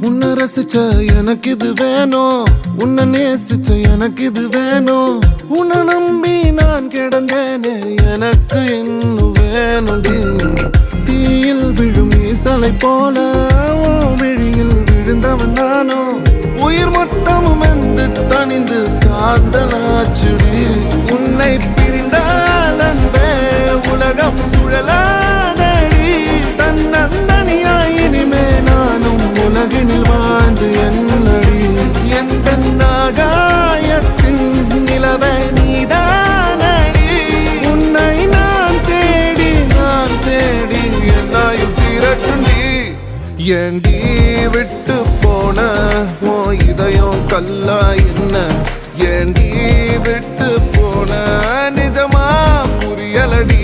உன்னை ரசிச்ச எனக்கு இது வேணும், உன்னை நேசிச்ச எனக்கு இது வேணும். உன்னை நம்பி நான் கிடந்தேனே எனக்கு இன்னும் வேணும்டி. தீயில் விழும் ஈசலை போல விழியில் விழுந்தவன் நானோ. உயிர் மொத்தமும் எந்த தனிந்து காந்தலாச்சுடி. உன்னை பிரிந்தால் அன்பே உலகம் சுழலாதடி. தன்னந்தனியாய் இனிமே நானும் உலகினில் வாழ்ந்து என்னடி. எந்த நாகாயத்தின் நிலவை நீதானடி. உன்னை நான் தேடி என்னாயும் திரட்டுண்டி. ஏண்டி விட்டு போன ஓ இதயம் கல்லா என்ன? ஏண்டி விட்டு போன நிஜமா புரியலடி.